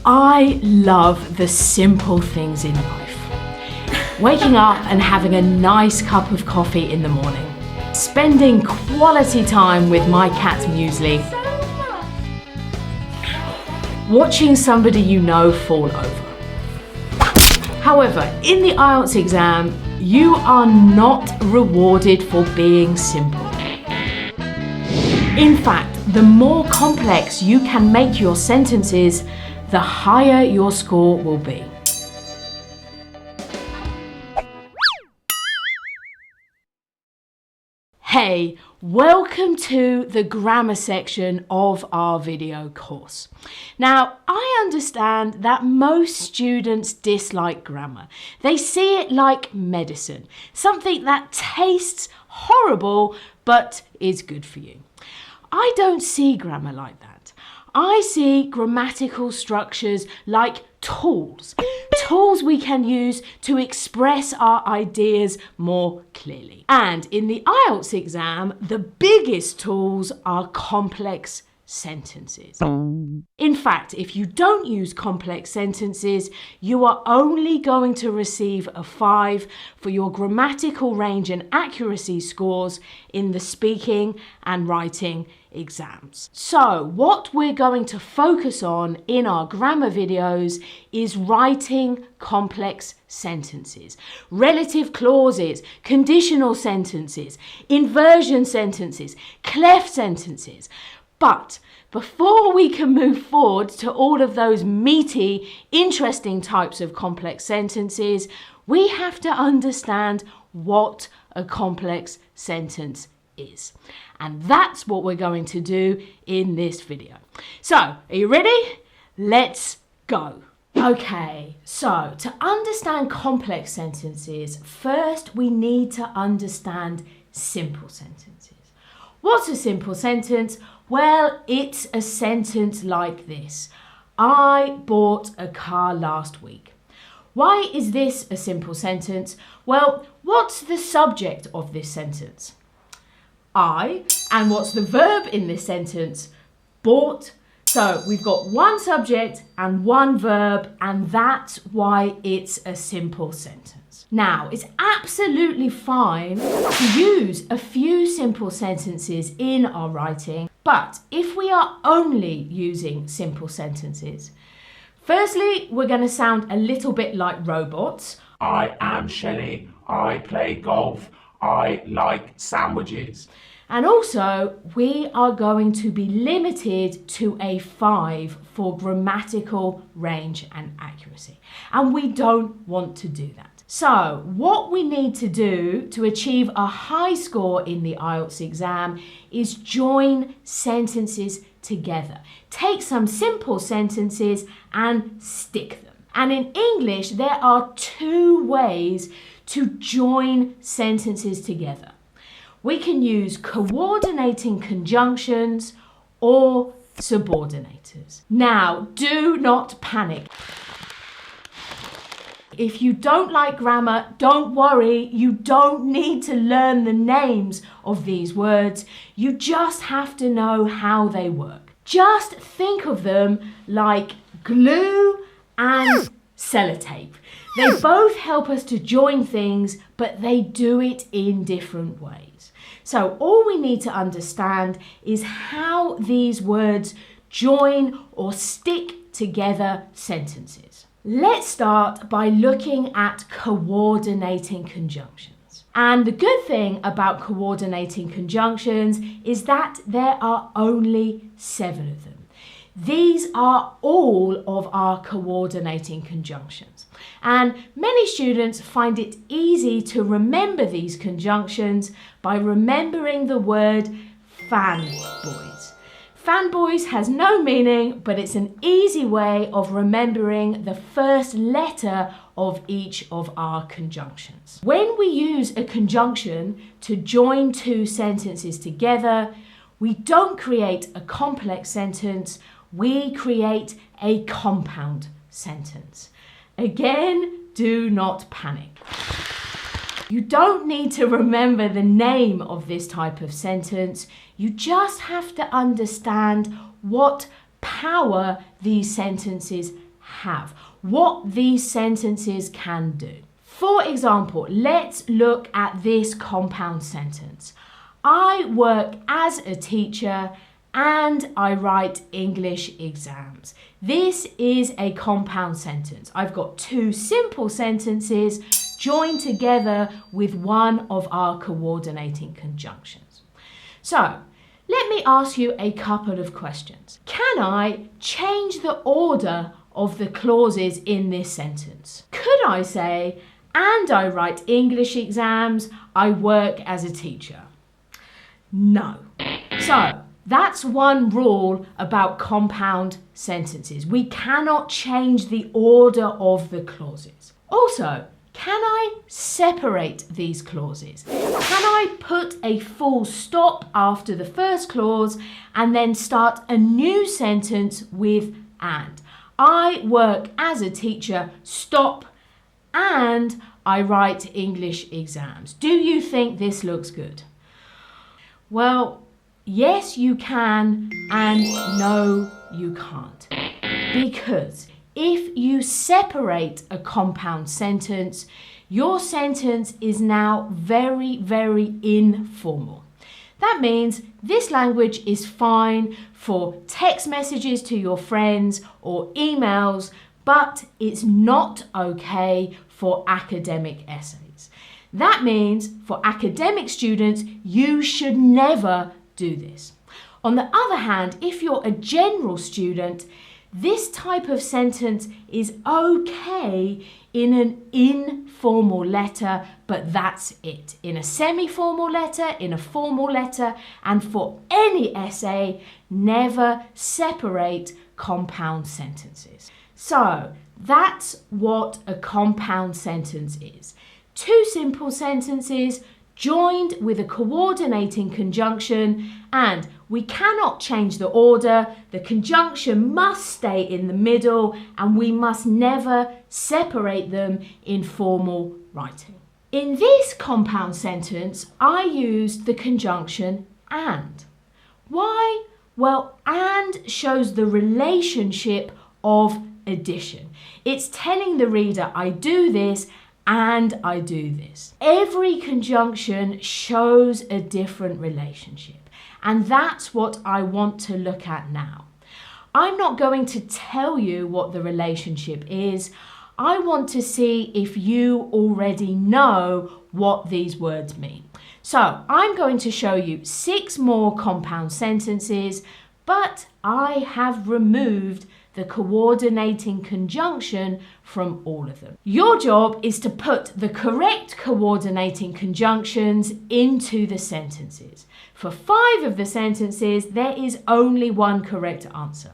I love the simple things in life. Waking up and having a nice cup of coffee in the morning. Spending quality time with my cat's muesli. Watching somebody you know fall over. However, in the IELTS exam, you are not rewarded for being simple. In fact, the more complex you can make your sentences, the higher your score will be. Hey, welcome to the grammar section of our video course. Now, I understand that most students dislike grammar. They see it like medicine, something that tastes horrible but is good for you. I don't see grammar like that. I see grammatical structures like tools we can use to express our ideas more clearly. And in the IELTS exam, the biggest tools are complex sentences. In fact, if you don't use complex sentences, you are only going to receive a 5 for your grammatical range and accuracy scores in the speaking and writing exams. So what we're going to focus on in our grammar videos is writing complex sentences, relative clauses, conditional sentences, inversion sentences, clef sentences. But before we can move forward to all of those meaty, interesting types of complex sentences, we have to understand what a complex sentence is. And that's what we're going to do in this video. So, are you ready? Let's go. Okay, so to understand complex sentences, first we need to understand simple sentences. What's a simple sentence? Well, it's a sentence like this. I bought a car last week. Why is this a simple sentence? Well, what's the subject of this sentence? I. And what's the verb in this sentence? Bought. So we've got one subject and one verb, and that's why it's a simple sentence. Now, it's absolutely fine to use a few simple sentences in our writing, but if we are only using simple sentences, firstly, we're going to sound a little bit like robots. I am Shelly. I play golf. I like sandwiches. And also, we are going to be limited to a 5 for grammatical range and accuracy. And we don't want to do that. So, what we need to do to achieve a high score in the IELTS exam is join sentences together. Take some simple sentences and stick them. And in English, there are 2 ways to join sentences together. We can use coordinating conjunctions or subordinators. Now, do not panic. If you don't like grammar, don't worry. You don't need to learn the names of these words. You just have to know how they work. Just think of them like glue and sellotape. They both help us to join things, but they do it in different ways. So all we need to understand is how these words join or stick together sentences. Let's start by looking at coordinating conjunctions. And the good thing about coordinating conjunctions is that there are only 7 of them. These are all of our coordinating conjunctions. And many students find it easy to remember these conjunctions by remembering the word fanboys. Fanboys has no meaning, but it's an easy way of remembering the first letter of each of our conjunctions. When we use a conjunction to join 2 sentences together, we don't create a complex sentence, we create a compound sentence. Again, do not panic. You don't need to remember the name of this type of sentence. You just have to understand what power these sentences have, what these sentences can do. For example, let's look at this compound sentence. I work as a teacher and I write English exams. This is a compound sentence. I've got two simple sentences joined together with one of our coordinating conjunctions. So, let me ask you a couple of questions. Can I change the order of the clauses in this sentence? Could I say, and I write English exams, I work as a teacher? No. So, that's one rule about compound sentences. We cannot change the order of the clauses. Also, can I separate these clauses? Can I put a full stop after the first clause and then start a new sentence with and? I work as a teacher, stop, and I write English exams. Do you think this looks good? Well, yes, you can, and no, you can't. Because if you separate a compound sentence, your sentence is now very, very informal. That means this language is fine for text messages to your friends or emails, but it's not okay for academic essays. That means for academic students, you should never do this. On the other hand, if you're a general student, this type of sentence is okay in an informal letter, but that's it. In a semi-formal letter, in a formal letter, and for any essay, never separate compound sentences. So, that's what a compound sentence is. Two simple sentences joined with a coordinating conjunction, and we cannot change the order. The conjunction must stay in the middle, and we must never separate them in formal writing. In this compound sentence, I used the conjunction and. Why? Well, and shows the relationship of addition. It's telling the reader, I do this and I do this. Every conjunction shows a different relationship, and that's what I want to look at now. I'm not going to tell you what the relationship is. I want to see if you already know what these words mean. So I'm going to show you 6 more compound sentences, but I have removed the coordinating conjunction from all of them. Your job is to put the correct coordinating conjunctions into the sentences. For 5 of the sentences, there is only one correct answer.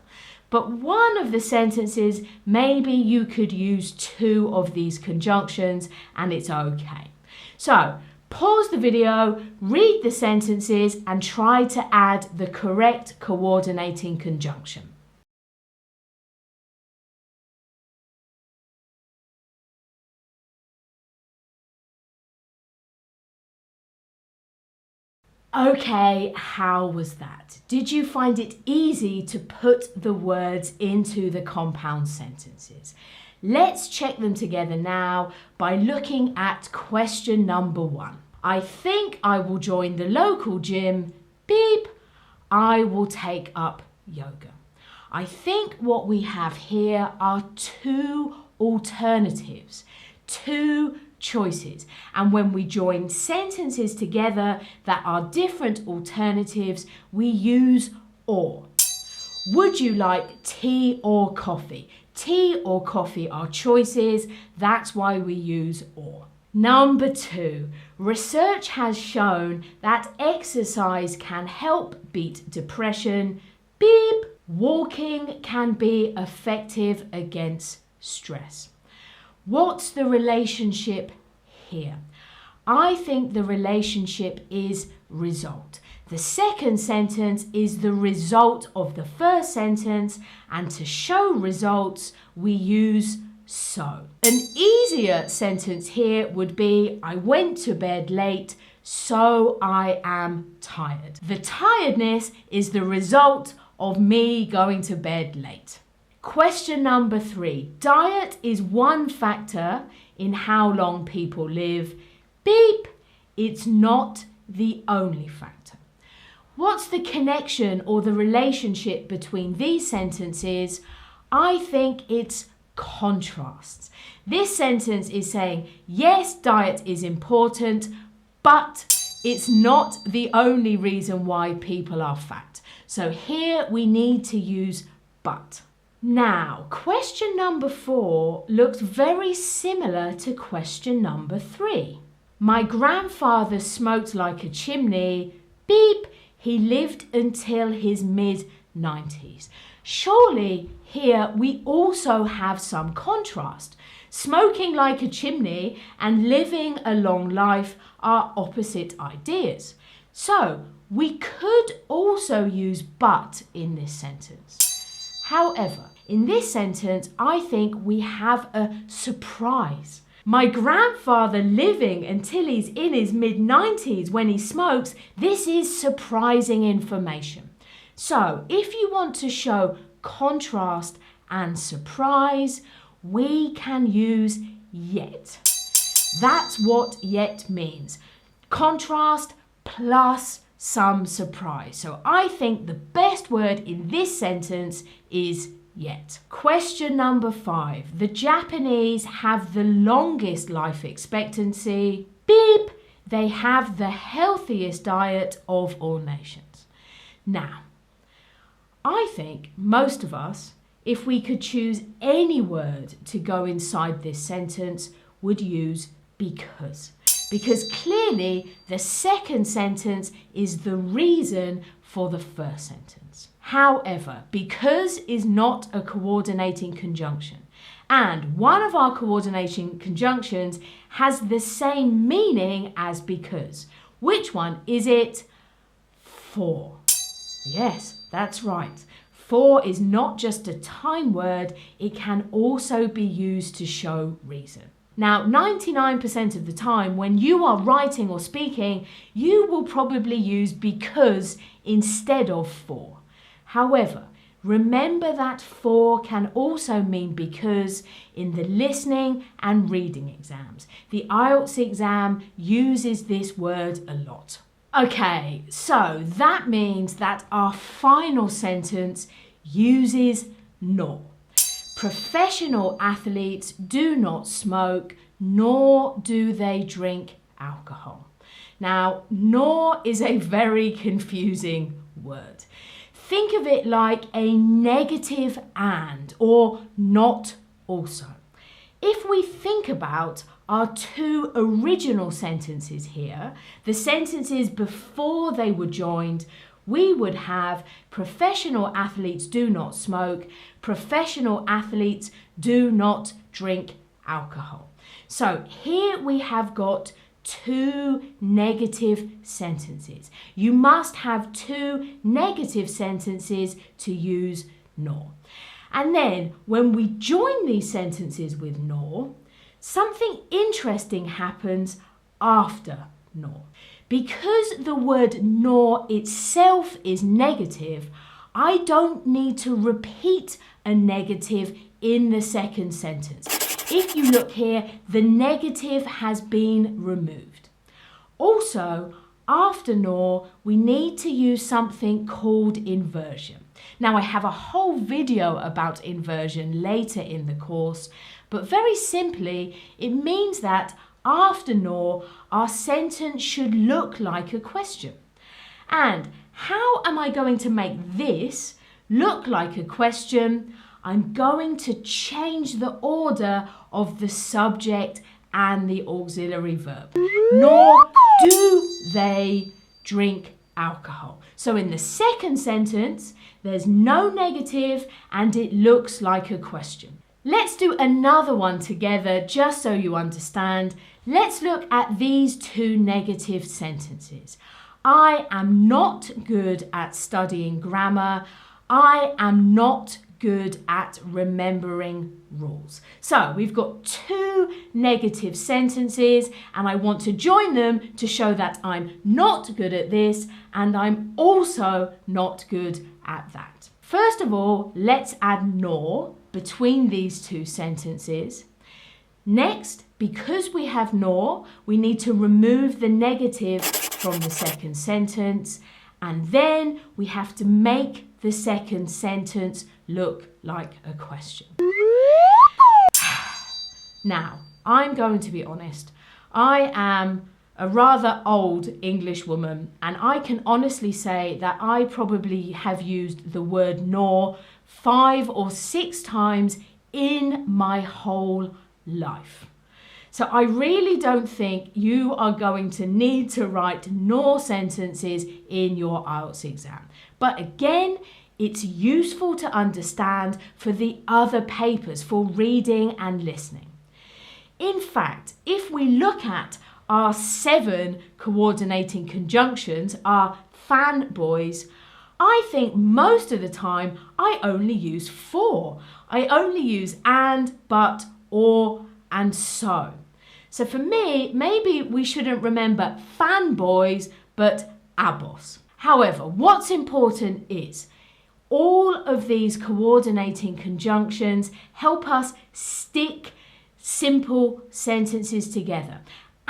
But one of the sentences, maybe you could use 2 of these conjunctions and it's okay. So, pause the video, read the sentences and try to add the correct coordinating conjunction. Okay, how was that? Did you find it easy to put the words into the compound sentences? Let's check them together now by looking at question number 1. I think I will join the local gym. Beep. I will take up yoga. I think what we have here are 2 alternatives, 2 choices, and when we join sentences together that are different alternatives, we use or. Would you like tea or coffee? Tea or coffee are choices, that's why we use or. Number 2, research has shown that exercise can help beat depression. Beep. Walking can be effective against stress. What's the relationship here? I think the relationship is result. The second sentence is the result of the first sentence, and to show results, we use so. An easier sentence here would be, I went to bed late, so I am tired. The tiredness is the result of me going to bed late. Question number 3. Diet is one factor in how long people live. Beep. It's not the only factor. What's the connection or the relationship between these sentences? I think it's contrasts. This sentence is saying, yes, diet is important, but it's not the only reason why people are fat. So here we need to use but. Now, question number 4 looks very similar to question number 3. My grandfather smoked like a chimney. Beep. He lived until his mid-90s. Surely here we also have some contrast. Smoking like a chimney and living a long life are opposite ideas. So we could also use but in this sentence. However, in this sentence, I think we have a surprise. My grandfather living until he's in his mid-90s when he smokes, this is surprising information. So if you want to show contrast and surprise, we can use yet. That's what yet means. Contrast plus some surprise. So I think the best word in this sentence is yet. Question number 5. The Japanese have the longest life expectancy. Beep. They have the healthiest diet of all nations. Now, I think most of us, if we could choose any word to go inside this sentence, would use because. Because clearly the second sentence is the reason for the first sentence. However, because is not a coordinating conjunction, and one of our coordinating conjunctions has the same meaning as because. Which one is it? For. Yes, that's right. For is not just a time word, it can also be used to show reason. Now, 99% of the time when you are writing or speaking, you will probably use because instead of for. However, remember that for can also mean because in the listening and reading exams. The IELTS exam uses this word a lot. Okay, so that means that our final sentence uses nor. Professional athletes do not smoke, nor do they drink alcohol. Now, nor is a very confusing word. Think of it like a negative and or not also. If we think about our two original sentences here, the sentences before they were joined, we would have professional athletes do not smoke, professional athletes do not drink alcohol. So here we have got two negative sentences. You must have two negative sentences to use nor. And then when we join these sentences with nor, something interesting happens after nor. Because the word nor itself is negative, I don't need to repeat a negative in the second sentence. If you look here, the negative has been removed. Also, after nor, we need to use something called inversion. Now, I have a whole video about inversion later in the course, but very simply, it means that after nor, our sentence should look like a question. And how am I going to make this look like a question? I'm going to change the order of the subject and the auxiliary verb. Nor do they drink alcohol. So in the second sentence, there's no negative and it looks like a question. Let's do another one together just so you understand. Let's look at these two negative sentences. I am not good at studying grammar. I am not good at remembering rules. So we've got two negative sentences and I want to join them to show that I'm not good at this and I'm also not good at that. First of all, let's add nor between these two sentences. Next, because we have nor, we need to remove the negative from the second sentence, and then we have to make the second sentence look like a question. Now, I'm going to be honest. I am a rather old English woman, and I can honestly say that I probably have used the word nor 5 or 6 times in my whole life. So I really don't think you are going to need to write nor sentences in your IELTS exam. But again, it's useful to understand for the other papers, for reading and listening. In fact, if we look at our 7 coordinating conjunctions, our fanboys, I think most of the time I only use 4. I only use and, but, or, and so. So for me, maybe we shouldn't remember fanboys, but abos. However, what's important is all of these coordinating conjunctions help us stick simple sentences together,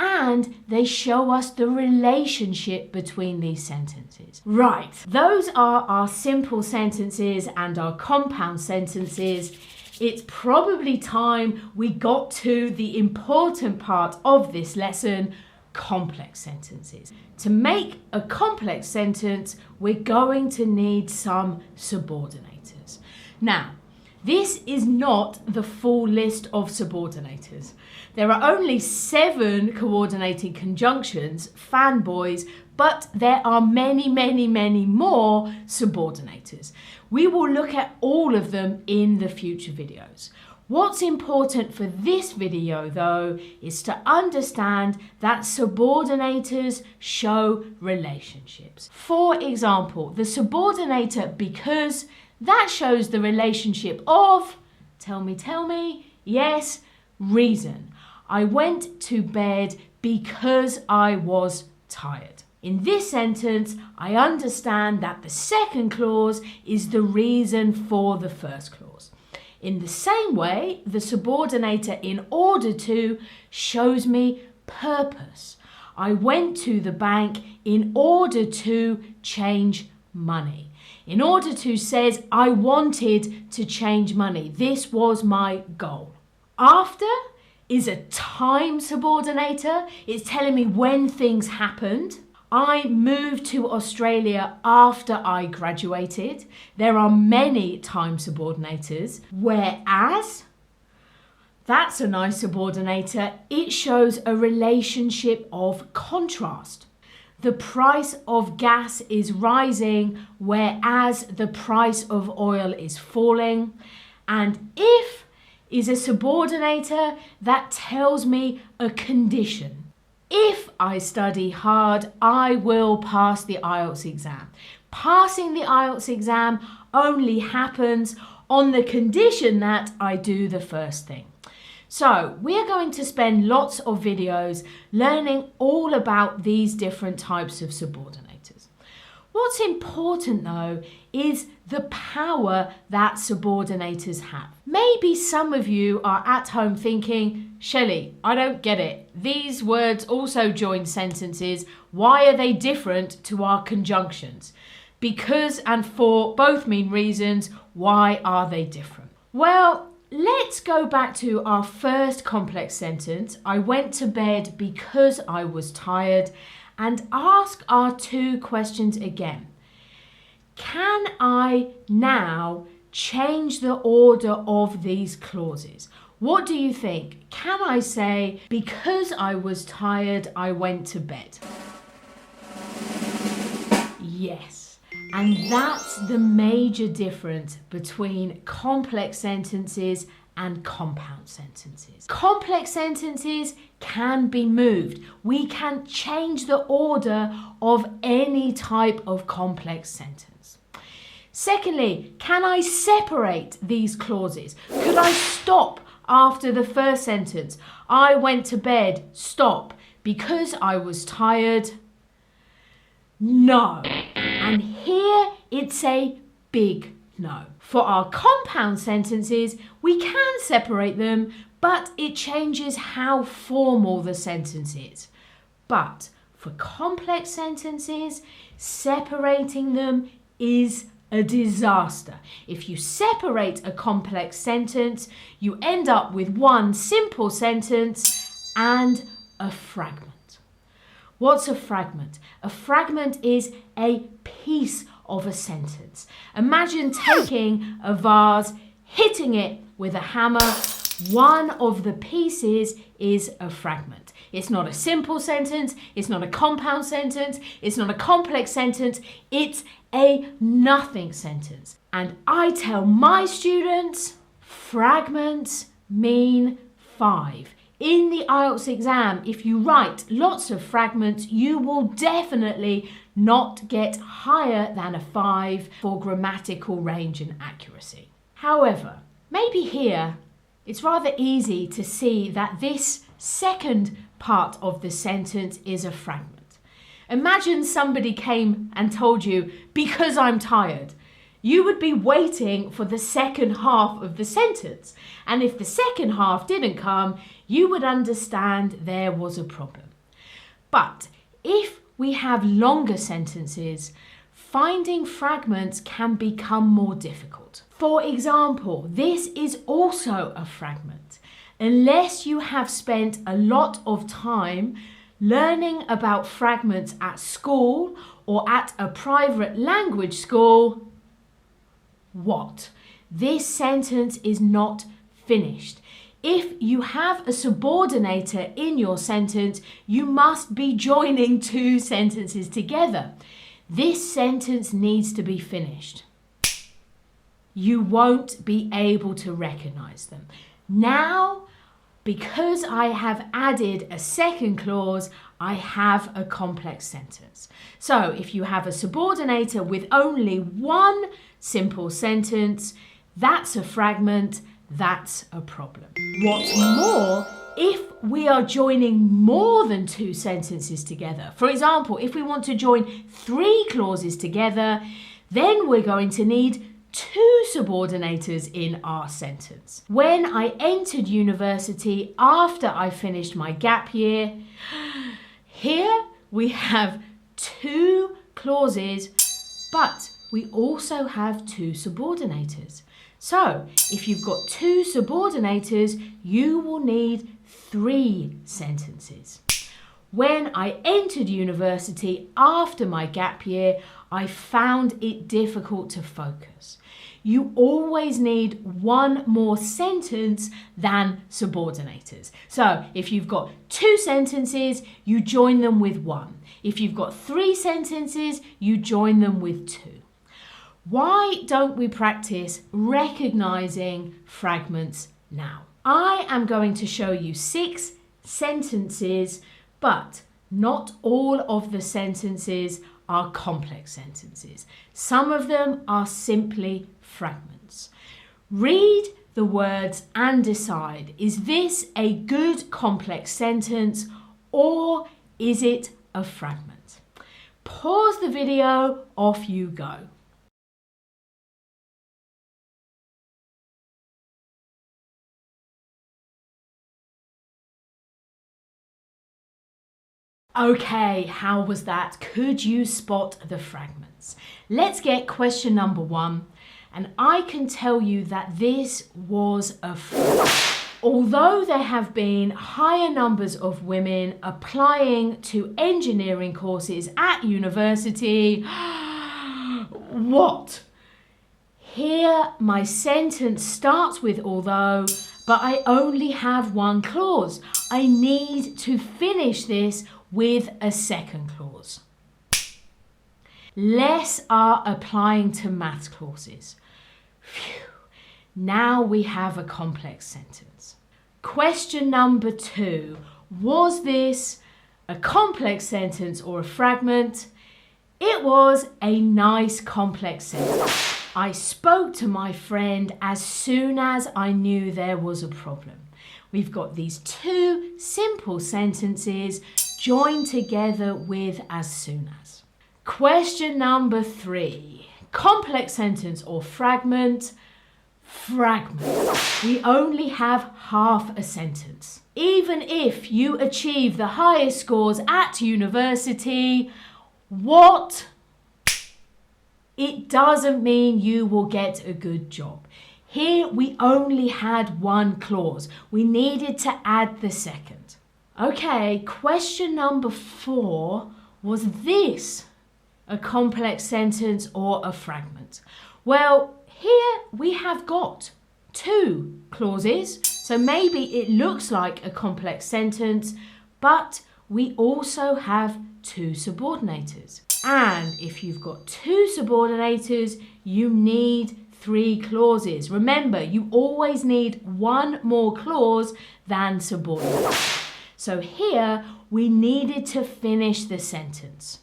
and they show us the relationship between these sentences. Right, those are our simple sentences and our compound sentences. It's probably time we got to the important part of this lesson, complex sentences. To make a complex sentence, we're going to need some subordinators. Now, this is not the full list of subordinators. There are only 7 coordinating conjunctions, fanboys, but there are many, many, many more subordinators. We will look at all of them in the future videos. What's important for this video, though, is to understand that subordinators show relationships. For example, the subordinator because, that shows the relationship of, tell me, yes, reason. I went to bed because I was tired. In this sentence, I understand that the second clause is the reason for the first clause. In the same way, the subordinator in order to shows me purpose. I went to the bank in order to change money. In order to says, I wanted to change money. This was my goal. After is a time subordinator. It's telling me when things happened. I moved to Australia after I graduated. There are many time subordinators. Whereas, that's a nice subordinator. It shows a relationship of contrast. The price of gas is rising, whereas the price of oil is falling. And if is a subordinator that tells me a condition. If I study hard, I will pass the IELTS exam. Passing the IELTS exam only happens on the condition that I do the first thing. So we are going to spend lots of videos learning all about these different types of subordinators. What's important though is the power that subordinators have. Maybe some of you are at home thinking, Shelly, I don't get it. These words also join sentences. Why are they different to our conjunctions? Because and for both mean reasons. Why are they different? Well, let's go back to our first complex sentence. I went to bed because I was tired, and ask our 2 questions again. Can I now change the order of these clauses? What do you think? Can I say, because I was tired, I went to bed? Yes. And that's the major difference between complex sentences and compound sentences. Complex sentences can be moved. We can change the order of any type of complex sentence. Secondly, can I separate these clauses? Could I stop after the first sentence? I went to bed, stop, because I was tired? No. And here it's a big No. For our compound sentences, we can separate them, but it changes how formal the sentence is. But for complex sentences, separating them is a disaster. If you separate a complex sentence, you end up with one simple sentence and a fragment. What's a fragment? A fragment is a piece of a sentence. Imagine taking a vase, hitting it with a hammer. One of the pieces is a fragment. It's not a simple sentence, it's not a compound sentence, it's not a complex sentence, it's a nothing sentence. And I tell my students, fragments mean 5. In the IELTS exam, if you write lots of fragments, you will definitely not get higher than a 5 for grammatical range and accuracy. However, maybe here it's rather easy to see that this second part of the sentence is a fragment. Imagine somebody came and told you, because I'm tired. You would be waiting for the second half of the sentence. And if the second half didn't come, you would understand there was a problem. But if we have longer sentences, finding fragments can become more difficult. For example, this is also a fragment. Unless you have spent a lot of time learning about fragments at school or at a private language school, what? This sentence is not finished. If you have a subordinator in your sentence, you must be joining two sentences together. This sentence needs to be finished. You won't be able to recognize them. Now, because I have added a second clause, I have a complex sentence. So if you have a subordinator with only one simple sentence, that's a fragment, that's a problem. What's more, if we are joining more than two sentences together, for example, if we want to join 3 clauses together, then we're going to need 2 subordinators in our sentence. When I entered university after I finished my gap year, here we have 2 clauses, but we also have 2 subordinators. So if you've got 2 subordinators, you will need 3 sentences. When I entered university after my gap year, I found it difficult to focus. You always need one more sentence than subordinators. So if you've got 2 sentences, you join them with 1. If you've got 3 sentences, you join them with 2. Why don't we practice recognizing fragments now? I am going to show you 6 sentences, but not all of the sentences are complex sentences. Some of them are simply fragments. Read the words and decide, is this a good complex sentence or is it a fragment? Pause the video, off you go. Okay, how was that? Could you spot the fragments? Let's get question number 1. And I can tell you that this was a fragment. Although there have been higher numbers of women applying to engineering courses at university, what? Here my sentence starts with although, but I only have one clause. I need to finish this with a second clause. Less are applying to maths courses. Phew. Now we have a complex sentence. Question number 2. Was this a complex sentence or a fragment? It was a nice complex sentence. I spoke to my friend as soon as I knew there was a problem. We've got these 2 simple sentences joined together with as soon as. Question number 3. Complex sentence or fragment. Fragment. We only have half a sentence. Even if you achieve the highest scores at university, what? It doesn't mean you will get a good job. Here we only had one clause. We needed to add the second. Okay, question number 4. Was this a complex sentence or a fragment? Well, here we have got 2 clauses, so maybe it looks like a complex sentence, but we also have 2 subordinators. And if you've got 2 subordinators, you need 3 clauses. Remember, you always need one more clause than subordinate. So here we needed to finish the sentence.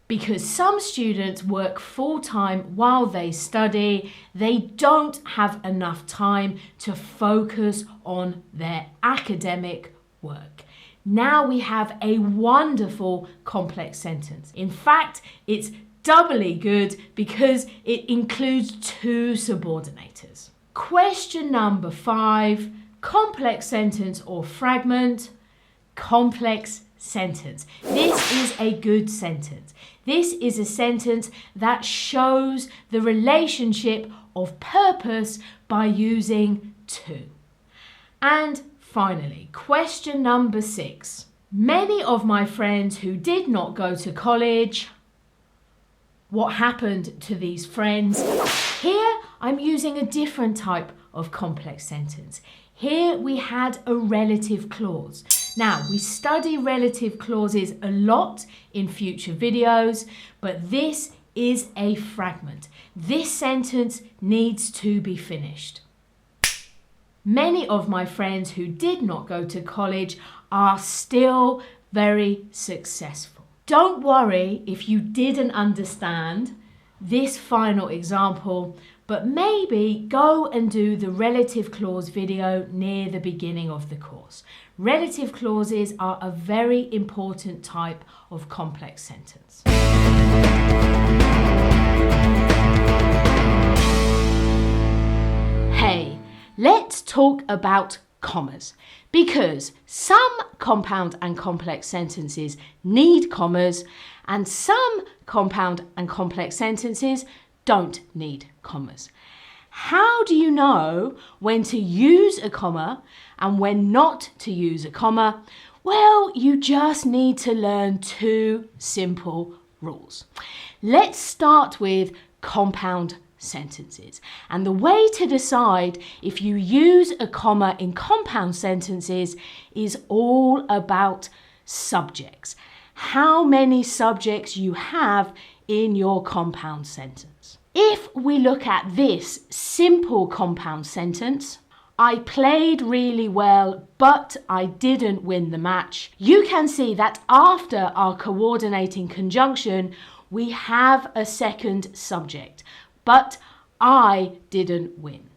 Because some students work full-time while they study, they don't have enough time to focus on their academic work. Now we have a wonderful complex sentence. In fact, it's doubly good because it includes 2 subordinators. Question number 5, complex sentence or fragment. Complex sentence. This is a good sentence. This is a sentence that shows the relationship of purpose by using 2. And finally, question number 6. Many of my friends who did not go to college. What happened to these friends? Here I'm using a different type of complex sentence. Here we had a relative clause. Now, we study relative clauses a lot in future videos, but this is a fragment. This sentence needs to be finished. Many of my friends who did not go to college are still very successful. Don't worry if you didn't understand this final example, but maybe go and do the relative clause video near the beginning of the course. Relative clauses are a very important type of complex sentence. Hey, let's talk about commas, because some compound and complex sentences need commas and some compound and complex sentences don't need commas. How do you know when to use a comma and when not to use a comma? Well, you just need to learn 2 simple rules. Let's start with compound sentences. And the way to decide if you use a comma in compound sentences is all about subjects. How many subjects you have in your compound sentence. If we look at this simple compound sentence, I played really well, but I didn't win the match. You can see that after our coordinating conjunction, we have a second subject, but I didn't win.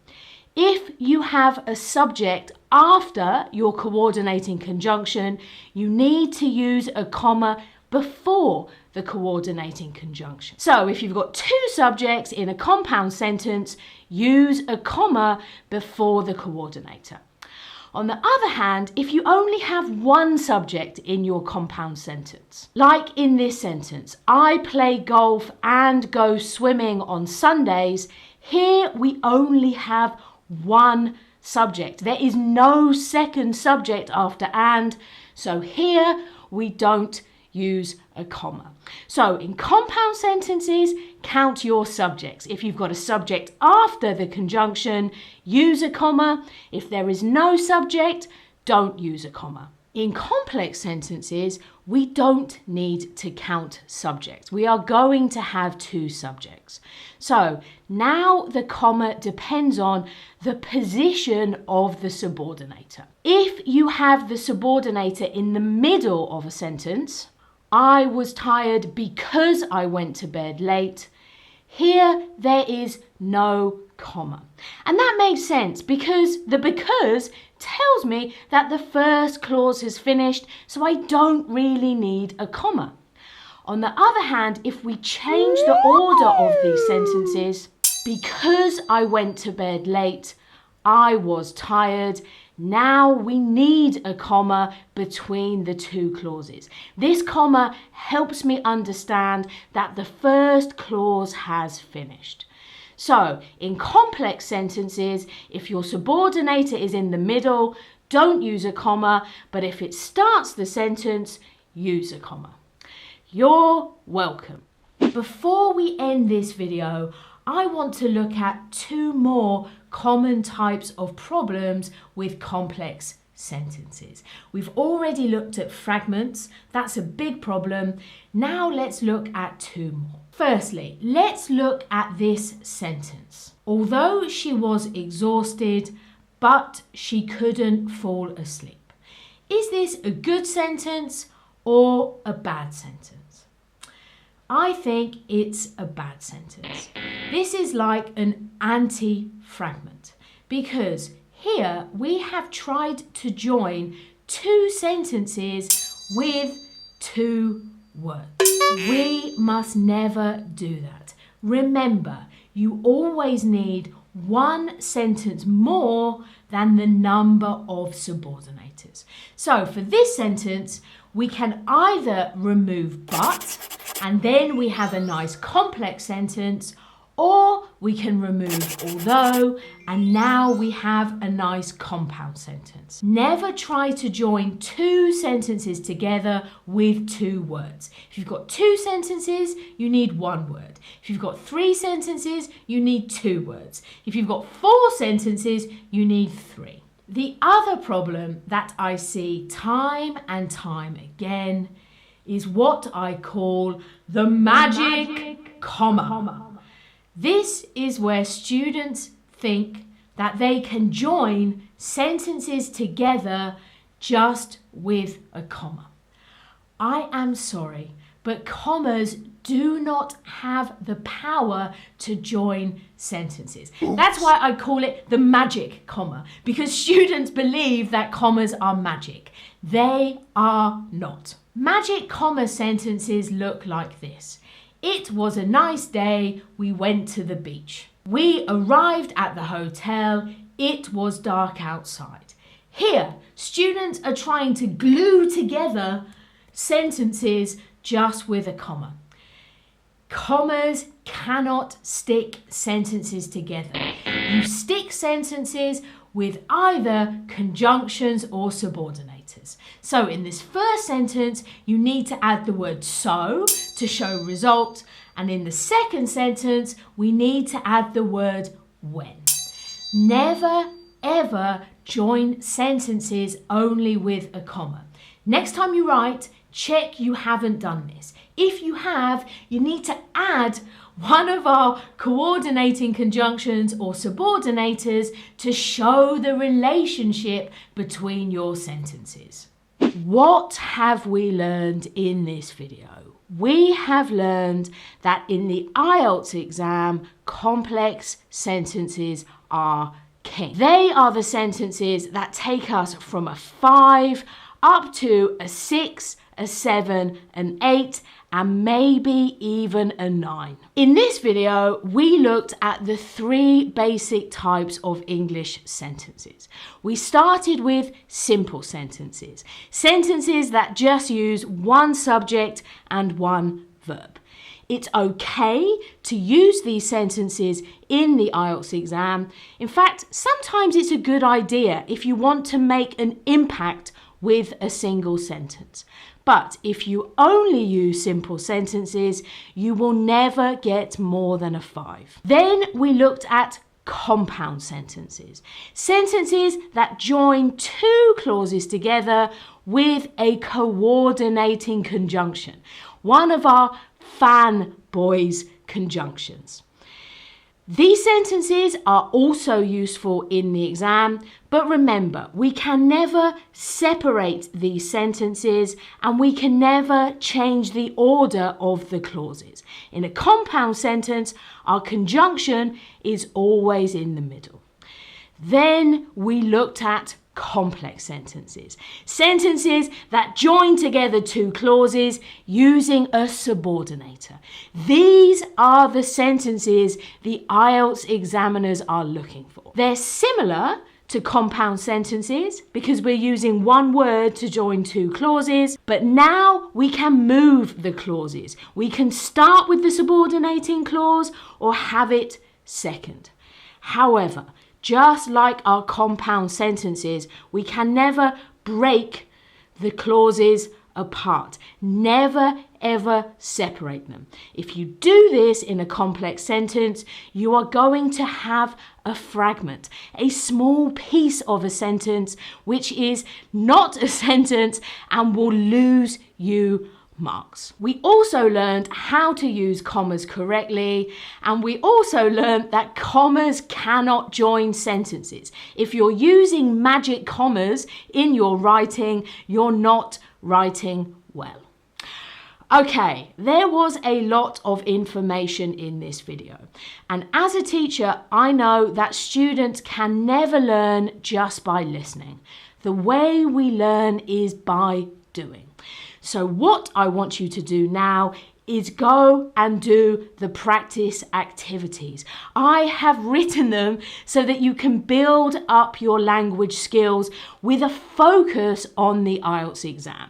If you have a subject after your coordinating conjunction, you need to use a comma before the coordinating conjunction. So if you've got 2 subjects in a compound sentence, use a comma before the coordinator. On the other hand, if you only have 1 subject in your compound sentence, like in this sentence, I play golf and go swimming on Sundays, here we only have 1 subject. There is no second subject after and, so here we don't use a comma. So in compound sentences, count your subjects. If you've got a subject after the conjunction, use a comma. If there is no subject, don't use a comma. In complex sentences, we don't need to count subjects. We are going to have 2 subjects. So now the comma depends on the position of the subordinator. If you have the subordinator in the middle of a sentence, I was tired because I went to bed late. Here there is no comma. And that makes sense because the because tells me that the first clause has finished, so I don't really need a comma. On the other hand, if we change the order of these sentences, because I went to bed late, I was tired. Now we need a comma between the two clauses. This comma helps me understand that the first clause has finished. So, in complex sentences, if your subordinator is in the middle, don't use a comma, but if it starts the sentence, use a comma. You're welcome. Before we end this video, I want to look at two more common types of problems with complex sentences. We've already looked at fragments. That's a big problem. Now let's look at two more. Firstly, let's look at this sentence. Although she was exhausted, but she couldn't fall asleep. Is this a good sentence or a bad sentence? I think it's a bad sentence. This is like an anti-fragment because here we have tried to join two sentences with two words. We must never do that. Remember, you always need one sentence more than the number of subordinators. So for this sentence, we can either remove but, and then we have a nice complex sentence, or we can remove although, and now we have a nice compound sentence. Never try to join two sentences together with two words. If you've got two sentences, you need one word. If you've got three sentences, you need two words. If you've got four sentences, you need three. The other problem that I see time and time again is what I call the magic comma. This is where students think that they can join sentences together just with a comma. I am sorry, but commas do not have the power to join sentences. That's why I call it the magic comma, because students believe that commas are magic. They are not. Magic comma sentences look like this. It was a nice day, we went to the beach. We arrived at the hotel, it was dark outside. Here, students are trying to glue together sentences just with a comma. Commas cannot stick sentences together. You stick sentences with either conjunctions or subordinators. So in this first sentence, you need to add the word so to show result. And in the second sentence, we need to add the word when. Never, ever join sentences only with a comma. Next time you write, check you haven't done this. If you have, you need to add one of our coordinating conjunctions or subordinators to show the relationship between your sentences. What have we learned in this video? We have learned that in the IELTS exam, complex sentences are king. They are the sentences that take us from a 5 up to a 6, a 7, an 8, and maybe even a 9. In this video, we looked at the 3 basic types of English sentences. We started with simple sentences, sentences that just use one subject and one verb. It's okay to use these sentences in the IELTS exam. In fact, sometimes it's a good idea if you want to make an impact with a single sentence. But if you only use simple sentences, you will never get more than a 5. Then we looked at compound sentences. Sentences that join 2 clauses together with a coordinating conjunction. One of our fanboys conjunctions. These sentences are also useful in the exam, but remember, we can never separate these sentences and we can never change the order of the clauses. In a compound sentence, our conjunction is always in the middle. Then we looked at complex sentences. Sentences that join together two clauses using a subordinator. These are the sentences the IELTS examiners are looking for. They're similar to compound sentences because we're using one word to join two clauses, but now we can move the clauses. We can start with the subordinating clause or have it second. However, just like our compound sentences, we can never break the clauses apart. Never ever separate them. If you do this in a complex sentence, you are going to have a fragment, a small piece of a sentence which is not a sentence and will lose you marks. We also learned how to use commas correctly, and we also learned that commas cannot join sentences. If you're using magic commas in your writing, you're not writing well. Okay, there was a lot of information in this video, and as a teacher, I know that students can never learn just by listening. The way we learn is by doing. So what I want you to do now is go and do the practice activities. I have written them so that you can build up your language skills with a focus on the IELTS exam.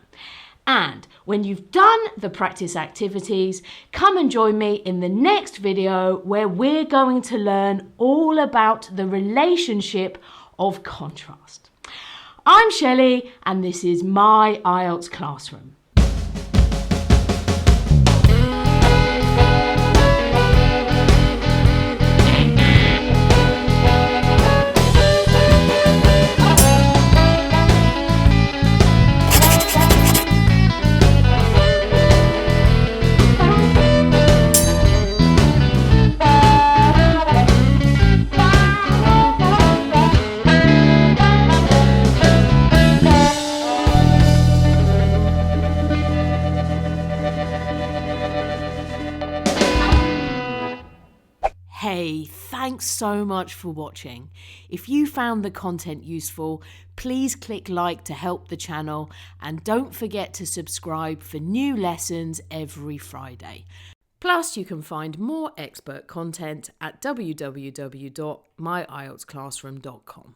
And when you've done the practice activities, come and join me in the next video where we're going to learn all about the relationship of contrast. I'm Shelly, and this is my IELTS classroom. Hey, thanks so much for watching. If you found the content useful, please click like to help the channel, and don't forget to subscribe for new lessons every Friday. Plus, you can find more expert content at www.myieltsclassroom.com.